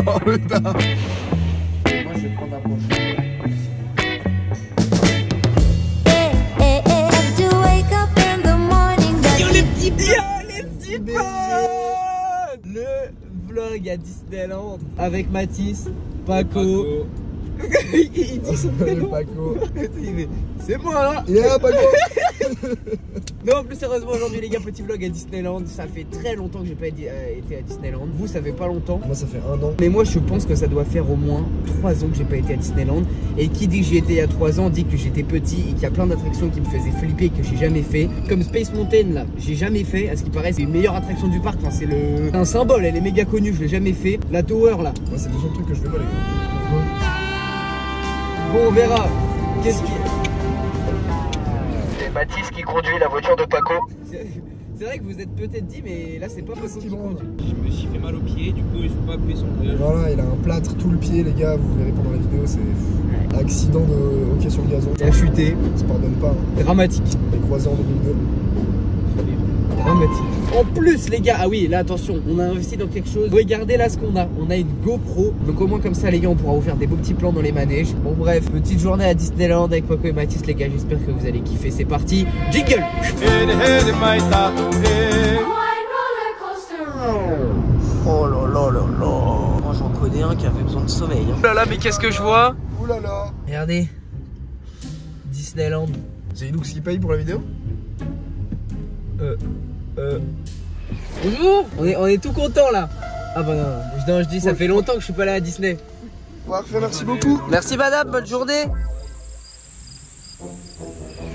Oh putain. Moi je vais prendre un prochain. Le vlog à Disneyland avec Mathis, Paco. Il dit son prénom. Paco. C'est moi là. Yeah, Paco. Non, plus sérieusement, aujourd'hui les gars, petit vlog à Disneyland. Ça fait très longtemps que j'ai pas été à Disneyland. Vous, ça fait pas longtemps. Moi, ça fait 1 an. Mais moi, je pense que ça doit faire au moins 3 ans que j'ai pas été à Disneyland. Et qui dit que j'y étais il y a 3 ans dit que j'étais petit et qu'il y a plein d'attractions qui me faisaient flipper et que j'ai jamais fait. Comme Space Mountain là, j'ai jamais fait. À ce qui paraît, c'est une meilleure attraction du parc. Enfin, c'est un symbole, elle est méga connue, je l'ai jamais fait. La Tower là. Moi, c'est le seul truc que je fais pas, les gars. Bon, on verra. Qu'est-ce qui. C'est Mathis qui conduit la voiture de Paco. C'est vrai que vous êtes peut-être dit, mais là c'est pas Paco qui conduit. Je me suis fait mal au pied, du coup il faut pas appuyer sur le. Voilà, il a un plâtre tout le pied, les gars, vous verrez pendant la vidéo, c'est accident de hockey sur le gazon. Il a chuté. Ça se pardonne pas. Hein. Dramatique. Les croisés en 2002. Dramatique. En plus les gars, ah oui là attention, on a investi dans quelque chose. Regardez là ce qu'on a. On a une GoPro. Donc au moins comme ça les gars on pourra vous faire des beaux petits plans dans les manèges. Bon bref, petite journée à Disneyland avec Paco et Mathis les gars. J'espère que vous allez kiffer. C'est parti. Jingle. Oh là là là là. Moi j'en connais un qui avait besoin de sommeil hein. Oh là là mais qu'est-ce que je vois. Ouh là là. Regardez. Disneyland. C'est Inoux qui paye pour la vidéo? Bonjour. On est tout content là. Ah bah non, je dis ça fait longtemps que je suis pas allé à Disney. Parfait, merci beaucoup. Merci madame, bonne journée.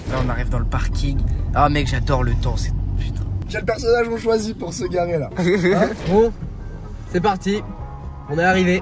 Là on arrive dans le parking. Ah mec j'adore le temps, c'est putain. Quel personnage on choisit pour se garer là? Hein? Bon, c'est parti. On est arrivé.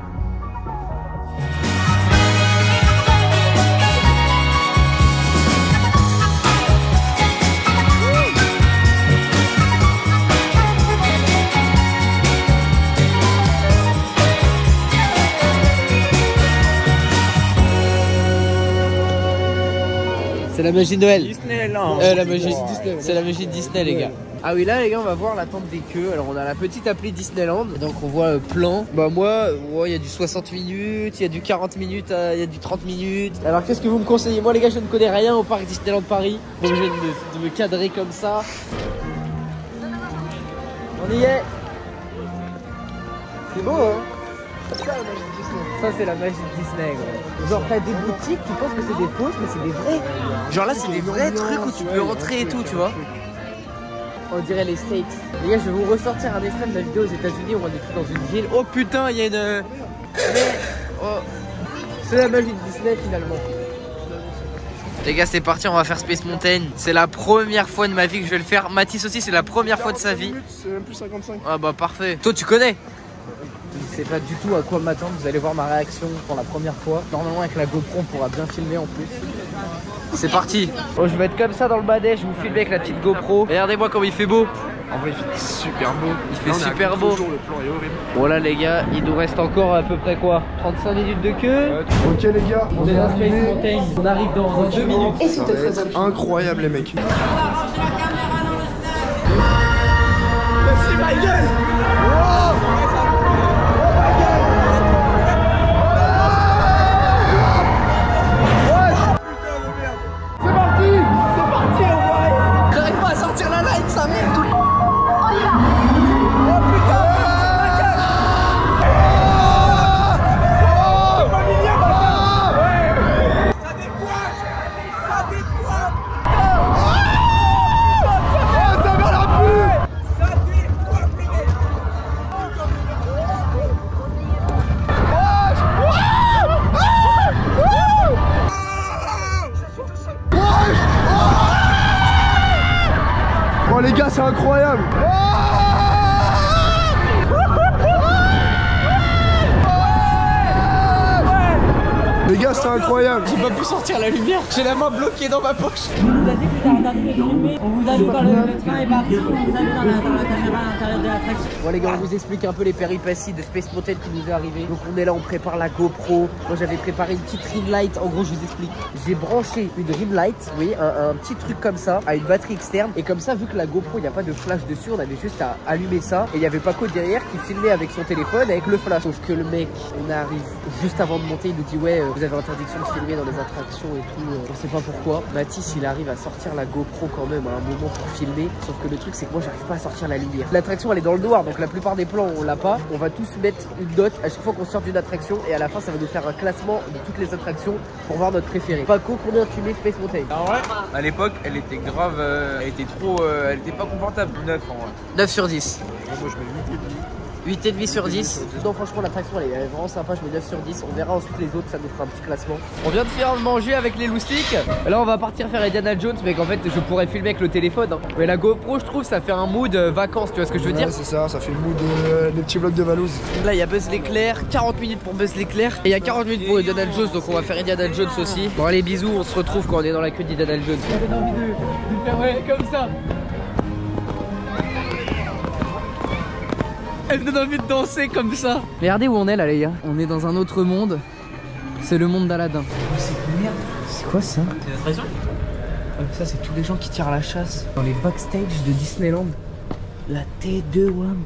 C'est la magie de Noël. Disneyland. La magie Disney. C'est la magie de Disney les gars. Ah oui là les gars on va voir l'attente des queues. Alors on a la petite appli Disneyland. Donc on voit plan. Bah moi il y a du 60 minutes, il y a du 40 minutes, il y a du 30 minutes. Alors qu'est-ce que vous me conseillez? Moi les gars je ne connais rien au parc Disneyland Paris. Donc je vais de me cadrer comme ça. On y est. C'est beau hein. Ça c'est la magie de Disney gros. Genre t'as des boutiques, tu penses que c'est des fausses mais c'est des vrais. Genre là c'est des vrais trucs où tu peux rentrer et tout tu vois. On dirait les States. Les gars je vais vous ressortir un extrait de la vidéo aux États-Unis où on est dans une ville. Oh putain il y a une... Oh. C'est la magie de Disney finalement. Les gars c'est parti, on va faire Space Mountain. C'est la première fois de ma vie que je vais le faire. Mathis aussi c'est la première fois de sa vie. C'est même plus 55. Ah bah parfait. Toi tu connais? Je sais pas du tout à quoi m'attendre, vous allez voir ma réaction pour la première fois. Normalement avec la GoPro on pourra bien filmer en plus. C'est parti. Oh je vais être comme ça dans le badet, je vous filme avec la petite GoPro. Regardez-moi comme il fait beau. En vrai, il fait super beau. Il fait super beau. Le plan est horrible. Voilà les gars, il nous reste encore à peu près quoi, 35 minutes de queue. Ok les gars, on est arrivé. On arrive dans 2 minutes. Et ça va être incroyable les mecs. C'est ma gueule. gars, c'est incroyable. J'ai pas pu sortir la lumière. J'ai la main bloquée dans ma poche. On vous a dit que vous arrêtez de filmer. On vous a vu quand le train est parti. On vous a vu dans la caméra à l'intérieur de l'attraction. Bon les gars, on vous explique un peu les péripéties de Space Mountain qui nous est arrivé. Donc on est là, on prépare la GoPro. Moi j'avais préparé une petite ring light. En gros je vous explique. J'ai branché une ring light, vous voyez, un petit truc comme ça, à une batterie externe. Et comme ça, vu que la GoPro il n'y a pas de flash dessus, on avait juste à allumer ça. Et il y avait Paco derrière qui filmait avec son téléphone avec le flash. Sauf que le mec, on arrive juste avant de monter, il nous dit ouais, vous avez interdiction de filmer dans les attractions et tout. On sait pas pourquoi. Mathis il arrive à sortir la GoPro quand même à un moment pour filmer. Sauf que le truc c'est que moi j'arrive pas à sortir la lumière. L'attraction elle est dans le noir, donc la plupart des plans on l'a pas. On va tous mettre une note à chaque fois qu'on sort d'une attraction et à la fin ça va nous faire un classement de toutes les attractions pour voir notre préféré. Paco, combien tu mets Space Mountain? En vrai, à l'époque, elle était grave, elle était trop, elle était pas confortable. 9 en vrai. 9 sur 10. Moi je mets 8,5 sur 10. Non franchement l'attraction elle est vraiment sympa, je mets 9 sur 10. On verra ensuite les autres, ça nous fera un petit classement. On vient de faire manger avec les loustiques. Là on va partir faire Indiana Jones, mais qu'en fait je pourrais filmer avec le téléphone. Mais la GoPro je trouve ça fait un mood vacances, tu vois ce que je veux dire? C'est ça, ça fait le mood des petits vlogs de Valouz. Là il y a Buzz l'éclair, 40 minutes pour Buzz l'éclair. Et il y a 40 minutes pour Indiana Jones, donc on va faire Indiana Jones aussi. Bon allez bisous, on se retrouve quand on est dans la queue d'Indiana Jones. J'avais envie de faire ouais, comme ça. Elle me donne envie de danser comme ça. Regardez où on est là les gars. On est dans un autre monde. C'est le monde d'Aladin. Oh, c'est merde. C'est quoi ça? C'est l'attraction? Ça c'est tous les gens qui tirent à la chasse dans les backstage de Disneyland. La T2 WAM.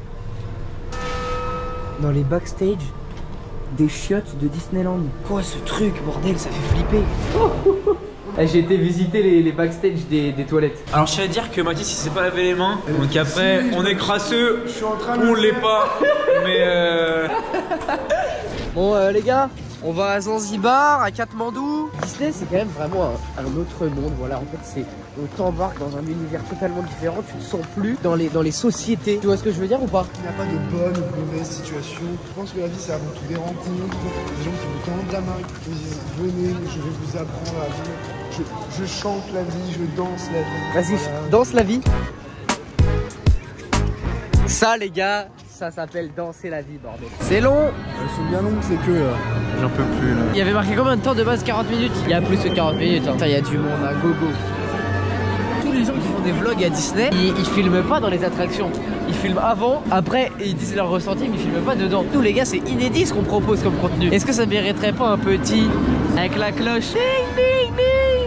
Dans les backstage des chiottes de Disneyland. Quoi ce truc bordel, ça fait flipper. J'ai été visiter les backstage des toilettes. Alors je tiens à dire que Mathis il s'est pas lavé les mains. Donc après on est crasseux, Je suis en train de on l'est pas. Mais Bon les gars, on va à Zanzibar, à Katmandou. Disney c'est quand même vraiment un autre monde. Voilà, en fait c'est, on t'embarque dans un univers totalement différent. Tu te sens plus dans les sociétés. Tu vois ce que je veux dire ou pas? Il n'y a pas de bonne ou de mauvaise situation. Je pense que la vie c'est avant tout des rencontres, des gens qui vous tendent la main, qui vous disent venez, je vais vous apprendre à vivre. Je chante la vie, je danse la vie. Vas-y, Voilà. danse la vie. Ça les gars, ça s'appelle danser la vie bordel. C'est long. Elles sont bien longues ces queues là. j'en peux plus là. Il y avait marqué combien de temps de base? 40 minutes. Il y a plus que 40 minutes hein. Putain, il y a du monde à gogo. Tous les gens qui font des vlogs à Disney, ils filment pas dans les attractions. Ils filment avant, après et ils disent leur ressenti mais ils filment pas dedans. Nous les gars c'est inédit ce qu'on propose comme contenu. Est-ce que ça mériterait pas un petit avec la cloche? Ding, ding, ding.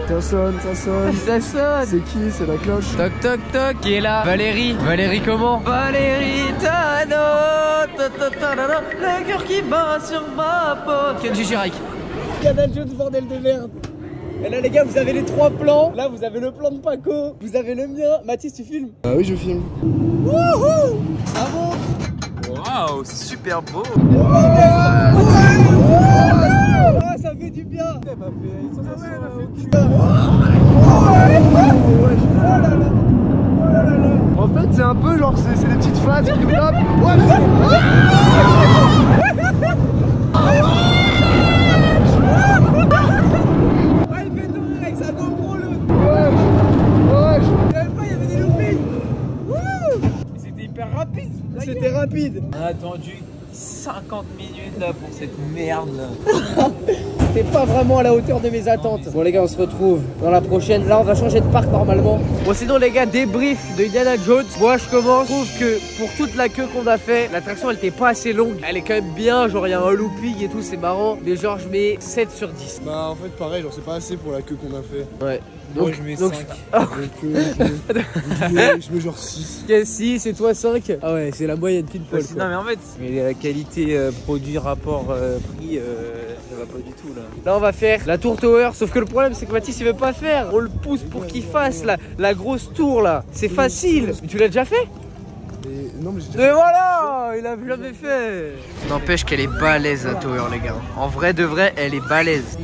Ça sonne, ça sonne. Ça sonne. C'est qui? C'est la cloche. Toc toc toc. Qui est là? Valérie. Valérie comment? Valérie Tano. Le cœur qui bat sur ma peau. Kenji Girac. Indiana Jones bordel de merde. Et là les gars vous avez les 3 plans. Là vous avez le plan de Paco. Vous avez le mien. Mathis tu filmes? Ah oui je filme. Wouhou. Ah bon? Waouh, c'est super beau. Ah ça fait du bien. En fait c'est un peu genre c'est des petites phases qui nous tapent. Ouais, Il fait tourner avec sa GoPro le. ouais. Il y avait pas, il y avait des loopings. C'était hyper rapide. C'était rapide. On a attendu 50 minutes là pour cette merde là. T'es pas vraiment à la hauteur de mes attentes. Bon les gars on se retrouve dans la prochaine. Là on va changer de parc normalement. Bon sinon les gars, débrief de Indiana Jones. Moi je commence. Je trouve que pour toute la queue qu'on a fait, l'attraction elle était pas assez longue. Elle est quand même bien, genre il y a un looping et tout, c'est marrant. Mais genre je mets 7 sur 10. Bah en fait pareil, genre c'est pas assez pour la queue qu'on a fait. Ouais. Moi je mets 5. Donc je mets genre 6. 6 et toi 5. Ah ouais c'est la moyenne pile poil. Non mais en fait, mais la qualité produit rapport prix ça va pas du tout là. Là on va faire la tour tower, sauf que le problème c'est que Mathis il veut pas faire. On le pousse pour qu'il fasse la grosse tour là. C'est facile. Mais tu l'as déjà fait? Non mais j'ai Mais voilà, il a jamais fait. N'empêche qu'elle est balèze la tower les gars. En vrai de vrai elle est balèze.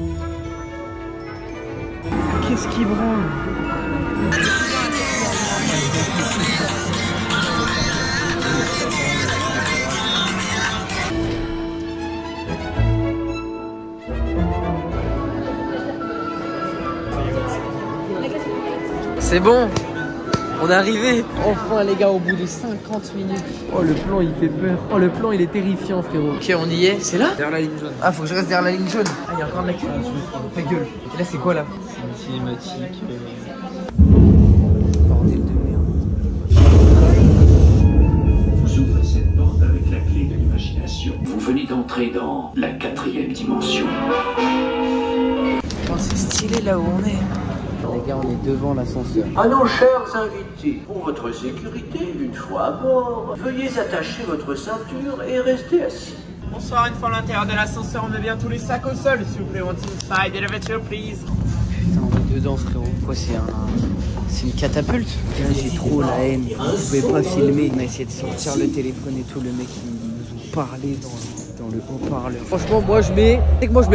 Qu'est-ce qui branle? C'est bon. On est arrivé. Enfin les gars, au bout de 50 minutes. Oh le plan il fait peur. Oh le plan il est terrifiant frérot. Ok on y est. C'est là? Derrière la ligne jaune. Ah faut que je reste derrière la ligne jaune. Ah il y a encore de la queue. Ta gueule. Et là c'est quoi là? C'est une cinématique. Bordel de merde. Vous ouvrez cette porte avec la clé de l'imagination. Vous venez d'entrer dans la 4e dimension. Oh c'est stylé là où on est. Les gars, on est devant l'ascenseur. À nos chers invités, pour votre sécurité, une fois à bord, veuillez attacher votre ceinture et rester assis. Bonsoir, une fois à l'intérieur de l'ascenseur, on met bien tous les sacs au sol, s'il vous plaît. What's inside the elevator, please? Putain, on est dedans, frérot. Quoi, c'est une catapulte? Là, j'ai trop la haine. On pouvait pas filmer. On a essayé de sortir le téléphone et tout. Le mec, il nous ont parlé dans le haut-parleur. Franchement, moi je mets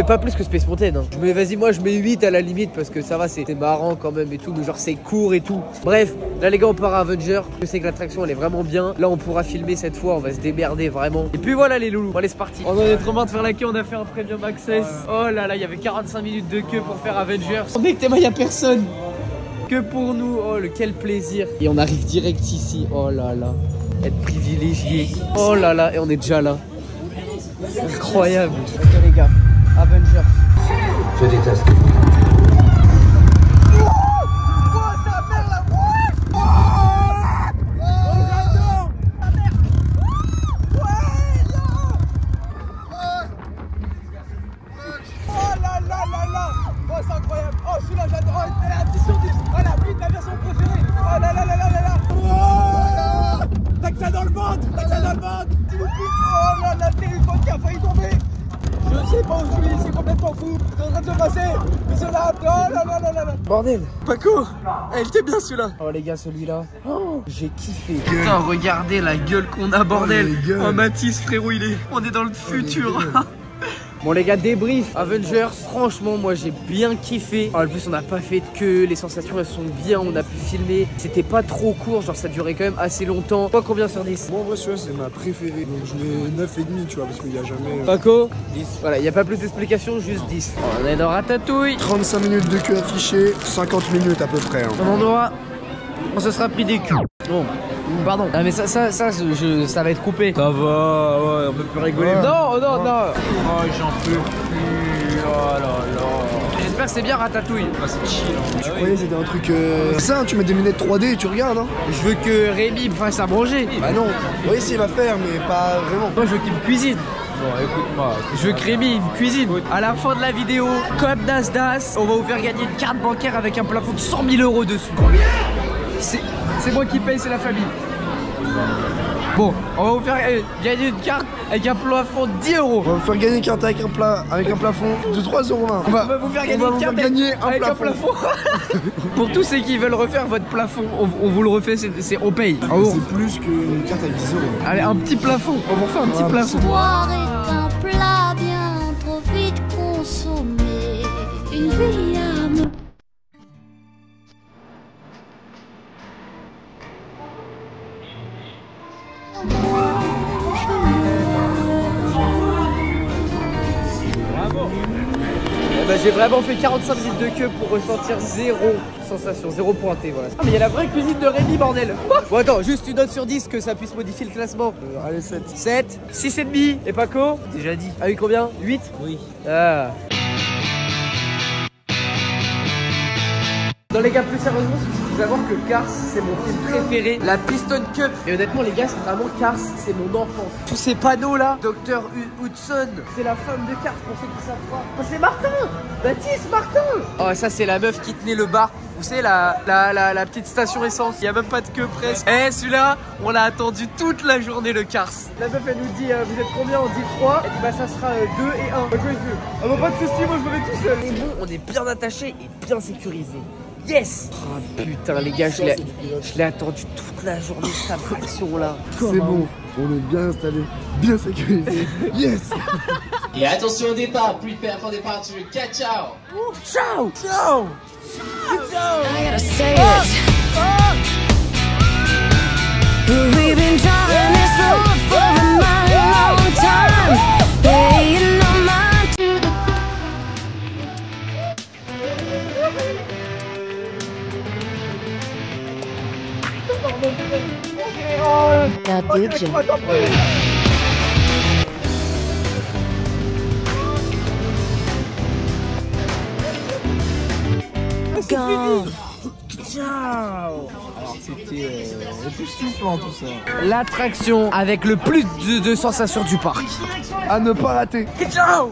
pas plus que Space Mountain. Hein. Vas-y, moi je mets 8 à la limite parce que ça va, c'était marrant quand même et tout, mais genre c'est court et tout. Bref, là les gars, on part à Avenger. Je sais que l'attraction elle est vraiment bien. Là, on pourra filmer cette fois, on va se démerder vraiment. Et puis voilà les loulous, allez, c'est parti. On en est trop marre de faire la queue, on a fait un premium access. Oh là là, il y avait 45 minutes de queue pour faire Avengers. Oh mec, t'es moi, il y a personne. Que pour nous, oh quel plaisir. Et on arrive direct ici, oh là là. Être privilégié. Oh là là, et on est déjà là. Incroyable. Ok les gars, Avengers. Je déteste. C'est incroyable. Oh celui-là j'adore. Elle a 10 sur 10. Oh la pute, ma version préférée. Oh là là là là là là. Oh, t'as que ça dans le ventre. T'as que ça dans le ventre. Tu nous piques. Oh là là, le téléphone qui a failli tomber. Je sais pas où je suis, c'est complètement fou. C'est en train de se passer. Mais c'est là. Oh là là là là là. Bordel. Paco, elle était bien celui-là. Oh les gars, celui-là. Oh, j'ai kiffé. Putain, regardez la gueule qu'on a, bordel. Oh Mathis, frérot, on est dans le futur. Bon les gars, débrief Avengers, franchement moi j'ai bien kiffé. En plus on n'a pas fait de queue, les sensations elles sont bien, on a pu filmer. C'était pas trop court, genre ça durait quand même assez longtemps. Toi combien sur 10? Moi en vrai celui-là c'est ma préférée. Donc je mets 9,5 tu vois parce qu'il n'y a jamais... Paco 10. Voilà, il n'y a pas plus d'explications, juste 10. On est dans Ratatouille. 35 minutes de queue affichée, 50 minutes à peu près. Hein. On aura... On se sera pris des culs. Bon. Pardon. Ah mais ça va être coupé. Ça va, ouais, on peut plus rigoler. Non. Oh, j'en peux plus. Oh là là. J'espère que c'est bien Ratatouille. Ah, c'est chill. Hein. Tu croyais c'était un truc... Ça, tu mets des lunettes 3D et tu regardes, hein. Je veux que Rémi me fasse à manger. Bah non. Oui, si, il va faire, mais pas vraiment. Moi, je veux qu'il me cuisine. Bon, écoute-moi. Je veux que Rémi me cuisine. À la fin de la vidéo, comme Das, on va vous faire gagner une carte bancaire avec un plafond de 100 000 € dessus. C'est moi qui paye, c'est la famille. Bon, on va vous faire gagner une carte avec un plafond de 10 €. On va vous faire gagner une carte avec un plafond de 3,20 €. On va vous faire gagner une carte avec un plafond. Pour tous ceux qui veulent refaire votre plafond, on vous le refait, on paye. C'est plus qu'une carte avec 10 €. Allez, un petit plafond. On vous refait un petit plafond. L'histoire est un plat bien trop vite consommé. Une vie à me... J'ai vraiment fait 45 minutes de queue pour ressentir 0 sensation, 0 pointé, voilà. Ah mais il y a la vraie cuisine de Rémi, bordel. Bon attends, juste une note sur 10 que ça puisse modifier le classement. Allez, 7. 7, 6,5. Et Paco? Déjà dit. Ah oui, combien? 8? Oui. Ah. Non les gars, plus sérieusement, il faut savoir que Cars c'est mon film préféré, la Piston Cup. Et honnêtement les gars, c'est vraiment Cars, c'est mon enfance. Tous ces panneaux là, Dr Hudson, c'est la femme de Cars pour ceux qui savent pas. Oh c'est Martin, Baptiste Martin. Oh ça c'est la meuf qui tenait le bar. Vous savez la petite station essence, il n'y a même pas de queue presque. Eh celui-là, on l'a attendu toute la journée le Cars. La meuf elle nous dit vous êtes combien? On dit 3. Elle dit bah ça sera 2 et 1. Moi je veux. Ah bah pas de soucis, moi je me mets tout seul. Et bon, on est bien attaché et bien sécurisé. Yes! Oh putain les gars, je l'ai attendu toute la journée cette attraction là. C'est bon, on est bien installé, bien sécurisé. Yes! Et attention au départ, prepare for departure, catch out! Ciao! Ciao! Ciao! I gotta say it. We've been driving this road for a mighty long time. Paying no mind to the... Bitch. Gone. Ciao. Alors c'était époustouflant tout ça. L'attraction avec le plus de sensations du parc. À ne pas rater. Ciao.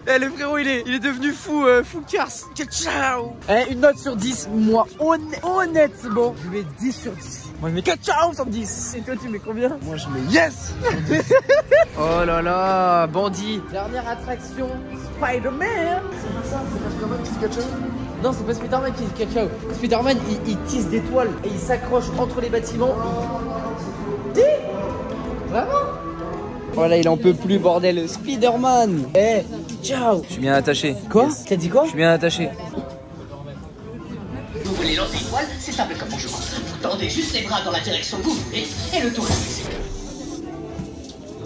Le frérot il est devenu fou, fou cars. Ciao. Une note sur 10, moi honnêtement je mets 10 sur 10. Moi je mets 4 ciao sur 10. Et toi tu mets combien? Moi je mets yes. Oh là là, bandit. Dernière attraction, Spider-Man. C'est pas ça, c'est pas Spider-Man qui se cache. Non, c'est pas Spider-Man qui se cache. Spider-Man il tisse des toiles et il s'accroche entre les bâtiments. Vraiment? Voilà, il en peut plus, bordel. Spider-Man. Ciao. Je suis bien attaché. Quoi? T'as dit quoi? Je suis bien attaché. Vous voulez lancer une toile? C'est simple comme bonjour. Vous tendez juste les bras dans la direction que vous voulez et le tour est fixé.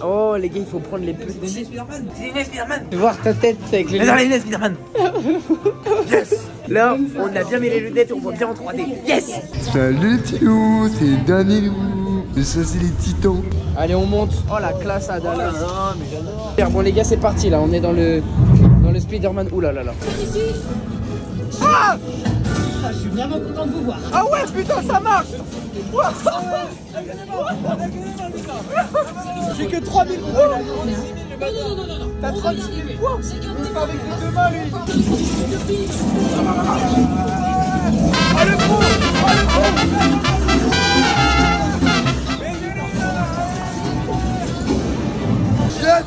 Oh les gars, il faut prendre les petits. C'est Spider-Man. Voir ta tête avec les Dans les lunettes Spider-Man. Yes. Là, on a bien mis les lunettes et on voit bien en 3D. Yes. Salut les petits loups, c'est les derniers loups. Et ça c'est les titans. Allez, on monte. Oh la classe à Dallas. Bon les gars, c'est parti là. On est dans le Spider-Man. Ouh là là là. Ah, je suis vraiment content de vous voir. Ah ouais putain ça marche. J'ai que 3000 points. Non. T'as 36 000 points. Il veut faire avec les deux mains lui. Ah le gros. Ah le gros. Yes.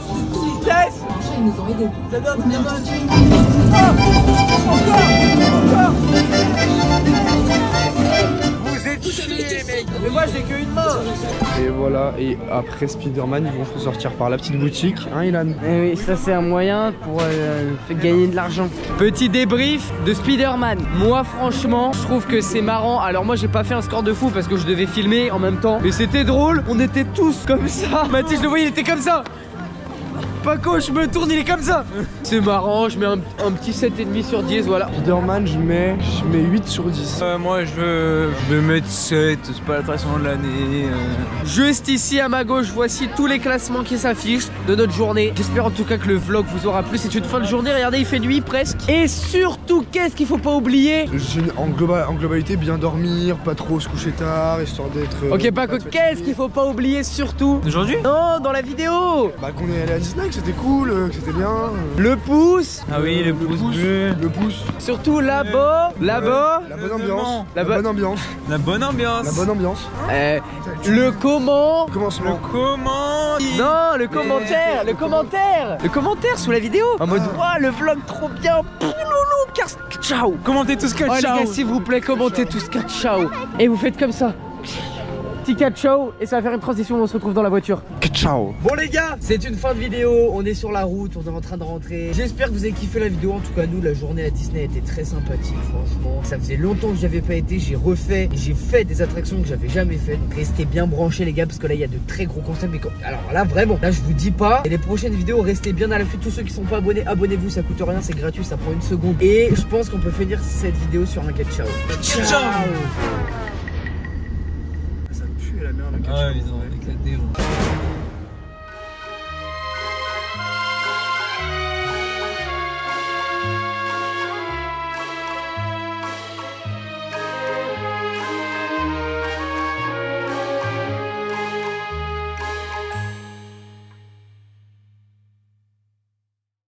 Yes. Ils nous ont aidés. Ça donne bien. Encore. Vous êtes chiés mec. Mais moi j'ai qu'une main. Et voilà, et après Spider-Man, ils vont sortir par la petite boutique, hein Ilan? Eh oui, ça c'est un moyen pour gagner de l'argent. Petit débrief de Spider-Man. Moi franchement, je trouve que c'est marrant. Alors moi j'ai pas fait un score de fou parce que je devais filmer en même temps. Mais c'était drôle, on était tous comme ça. Mathis, je le voyais, il était comme ça. Paco, je me tourne, il est comme ça. C'est marrant, je mets un petit 7,5 sur 10, voilà. Spider-Man, je mets 8 sur 10. Moi je vais mettre 7, c'est pas l'attraction de l'année. Juste ici à ma gauche, voici tous les classements qui s'affichent de notre journée. J'espère en tout cas que le vlog vous aura plu. C'est une fin de journée, regardez, il fait nuit presque. Et surtout, qu'est-ce qu'il faut pas oublier? En globalité, bien dormir, pas trop se coucher tard, histoire d'être... Ok Paco, qu'est-ce qu'il faut pas oublier surtout? Aujourd'hui? Non, dans la vidéo. Bah qu'on est allé à Disney, que c'était cool, que c'était bien. Le pouce. Ah oui, le pouce bleu. Le pouce. Surtout là-bas. Là-bas. La bonne ambiance. La La bonne ambiance. La bonne ambiance. La bonne ambiance. Le comment. Commencement. Comment? Non, le commentaire. Le commentaire. Le commentaire sous la vidéo. En mode, waouh, le vlog trop bien. Ciao. Commentez tout ce que Oh les ciao. gars, s'il vous plaît, commentez tout ce que ciao. Et vous faites comme ça. Petit ciao et ça va faire une transition, on se retrouve dans la voiture. Ciao. Bon les gars, c'est une fin de vidéo, on est sur la route, on est en train de rentrer. J'espère que vous avez kiffé la vidéo, en tout cas nous la journée à Disney était très sympathique franchement. Ça faisait longtemps que j'avais pas été, j'ai fait des attractions que j'avais jamais fait. Donc restez bien branchés les gars parce que là il y a de très gros concepts. Alors là vraiment, là je vous dis pas. Et les prochaines vidéos, restez bien à l'affût. Tous ceux qui sont pas abonnés, abonnez-vous, ça coûte rien, c'est gratuit, ça prend une seconde. Et je pense qu'on peut finir cette vidéo sur un get ciao. Ciao. Ça pue la merde le Ah ouais, ils ont éclaté.